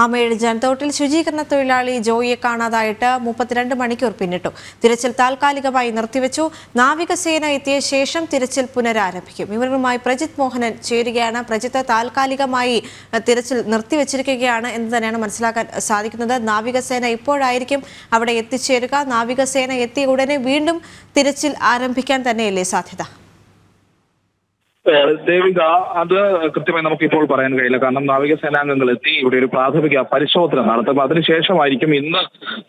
ആമേഴ് ജനത്തോട്ടിൽ ശുചീകരണ തൊഴിലാളി ജോയിയെ കാണാതായിട്ട് 32 മണിക്കൂർ പിന്നിട്ടു. തിരച്ചിൽ താൽക്കാലികമായി നിർത്തിവെച്ചു. നാവികസേന എത്തിയ ശേഷം തിരച്ചിൽ പുനരാരംഭിക്കും. വിവരങ്ങളുമായി പ്രജിത് മോഹനൻ ചേരുകയാണ്. പ്രജിത്ത്, താൽക്കാലികമായി തിരച്ചിൽ നിർത്തിവെച്ചിരിക്കുകയാണ് എന്ന് തന്നെയാണ് മനസ്സിലാക്കാൻ സാധിക്കുന്നത്. നാവികസേന ഇപ്പോഴായിരിക്കും അവിടെ എത്തിച്ചേരുക. നാവികസേന എത്തിയ ഉടനെ വീണ്ടും തിരച്ചിൽ ആരംഭിക്കാൻ തന്നെയല്ലേ സാധ്യത? ദേവിക, അത് കൃത്യമായി നമുക്കിപ്പോൾ പറയാൻ കഴിയില്ല. കാരണം നാവികസേനാംഗങ്ങൾ എത്തി ഇവിടെ ഒരു പ്രാഥമിക പരിശോധന നടത്തും. അതിനുശേഷമായിരിക്കും ഇന്ന്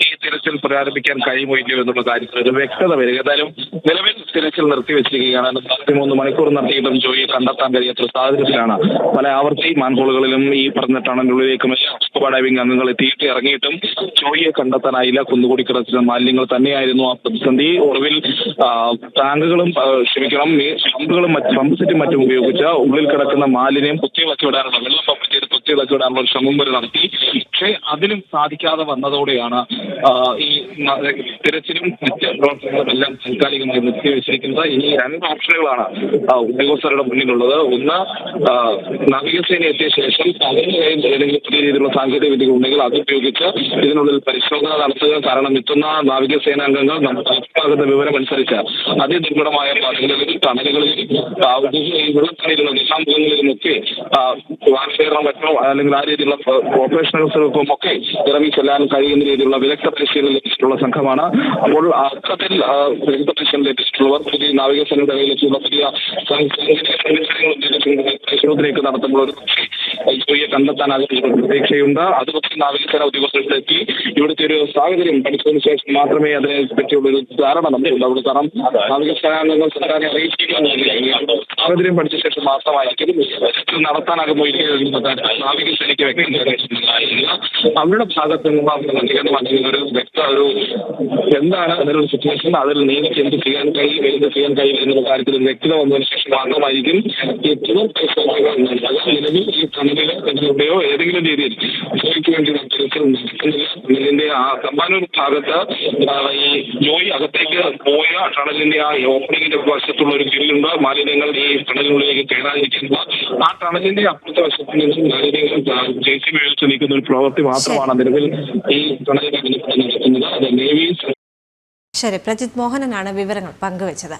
ഈ തിരച്ചിൽ പുനരാരംഭിക്കാൻ കഴിയുമോ ഇല്ലയോ എന്നുള്ള കാര്യത്തിൽ ഒരു വ്യക്തത വരിക. ഏതായാലും നിലവിൽ തിരച്ചിൽ നിർത്തിവെച്ചിരിക്കുകയാണ്. 43 മണിക്കൂർ നടത്തിയിട്ടും ജോയിയെ കണ്ടെത്താൻ കഴിയാത്ത സാഹചര്യത്തിലാണ് പല ആവർത്തി മാൻഹോളുകളിലും ഈ പറഞ്ഞ ടണലിനുള്ളിലേക്കും സ്കൂബ ഡൈവിംഗ് അംഗങ്ങൾ എത്തിയിട്ട് ഇറങ്ങിയിട്ടും ജോയിയെ കണ്ടെത്താനായില്ല. കുന്നുകൂടി കിടക്കുന്ന മാലിന്യങ്ങൾ തന്നെയായിരുന്നു ആ പ്രതിസന്ധി. ഒടുവിൽ ടാങ്കുകളും പമ്പുകളും പമ്പ് സെറ്റും മറ്റും ഉപയോഗിച്ച് ഉള്ളിൽ കിടക്കുന്ന മാലിന്യം കുത്തിയിളക്കി വിടാനുള്ള വെള്ളം പമ്പ് ചെയ്ത് കുത്തിയിളക്കി വിടാനുള്ള ഒരു ശ്രമം വരെ നടത്തി. പക്ഷേ അതിലും സാധിക്കാതെ വന്നതോടെയാണ് ഈ തിരച്ചിലും മറ്റ് പ്രവർത്തനങ്ങളും എല്ലാം താൽക്കാലികമായി നിർത്തിവെച്ചിരിക്കുന്നത്. ഇനി 2 ഓപ്ഷനുകളാണ് ഉദ്യോഗസ്ഥരുടെ മുന്നിലുള്ളത്. ഒന്ന്, നാവികസേന എത്തിയ ശേഷം അതിന് ഏതെങ്കിലും പുതിയ രീതിയിലുള്ള സാങ്കേതിക വിദ്യകൾ ഉണ്ടെങ്കിൽ അത് ഉപയോഗിച്ച് ഇതിനുള്ളിൽ പരിശോധന നടത്തുക. കാരണം എത്തുന്ന നാവികസേനാംഗങ്ങൾ നമ്മുടെ ഭാഗത്തെ വിവരമനുസരിച്ച് അതിദുർഘടമായ പാതകളിൽ ടണലുകളിൽ വെള്ളത്തടിയിലുള്ള നിശാമുഖങ്ങളിലുമൊക്കെ വാർഷേറിനോ മറ്റോ അല്ലെങ്കിൽ ആ രീതിയിലുള്ള ഓപ്പറേഷനുകൾക്കും ഒക്കെ ഇറങ്ങി ചെല്ലാൻ കഴിയുന്ന രീതിയിലുള്ള വിദഗ്ധ പരിശീലനം ലഭിച്ചിട്ടുള്ള സംഘമാണ്. അപ്പോൾ അത്തരത്തിൽ വിദഗ്ധ പരിശീലനം ലഭിച്ചിട്ടുള്ളവർ പുതിയ നാവികസേനയുടെ കയ്യിലെത്തിയുള്ള പുതിയ പരിശോധനയൊക്കെ നടത്തുമ്പോൾ ഒരു ജോയിയെ കണ്ടെത്താനാകുന്ന പ്രതീക്ഷയുണ്ട്. അത് പക്ഷേ നാവികസേന ഉദ്യോഗസ്ഥരിലെത്തി ഇവിടുത്തെ ഒരു സാഹചര്യം പഠിച്ചതിനു ശേഷം മാത്രമേ അതിനെ പറ്റിയുള്ള ഒരു ധാരണ നമുക്കുണ്ടാവുള്ളൂ. കാരണം നാവികസേനാംഗങ്ങൾ സർക്കാരിനെ അറിയിച്ചിരിക്കുന്ന സാഹചര്യം പഠിച്ച ശേഷം മാത്രമായിരിക്കും നടത്താനാകുമോ ഇല്ലയോ നാവികസേനയ്ക്ക് വ്യക്തമായില്ല. അവരുടെ ഭാഗത്ത് നിന്ന് ഒരു വ്യക്ത എന്താണ് അതിനൊരു സിറ്റുവേഷൻ, അതിൽ നീതിക്ക് എന്ത് ചെയ്യാൻ കഴിയും എന്നുള്ള കാര്യത്തിൽ ഒരു വ്യക്തത വന്നതിന് ശേഷം മാത്രമായിരിക്കും ഈ തുടർ പരിശോധനകൾ നിലവിൽ ഈ ടണലിലോ ഏതെങ്കിലും രീതിയിൽ ജോയിക്ക് വേണ്ടി ടണലിന്റെ ആ തമ്പാനൂർ ഭാഗത്ത് ഈ ജോയി അകത്തേക്ക് പോയ ടണലിന്റെ ആ ഓപ്പണിങ്ങിന്റെ വശത്തുള്ള ഒരു ഗ്രില്ലുണ്ട്. മാലിന്യങ്ങൾ ഈ ടണലിനുള്ളിലേക്ക് കയറാതിരിക്കുന്നത് ആ ടണലിന്റെ അപ്പുറത്തെ വശത്തിൽ നിന്നും മാലിന്യങ്ങൾ JCB ഉപയോഗിച്ച് നീക്കുന്ന ഒരു പ്രവൃത്തി മാത്രമാണ് നിലവിൽ ഈ ടണലിന്റെ നടത്തുന്നത്. അത് നേവി. ശരി, പ്രജിത് മോഹനനാണ് വിവരങ്ങൾ പങ്കുവച്ചത്.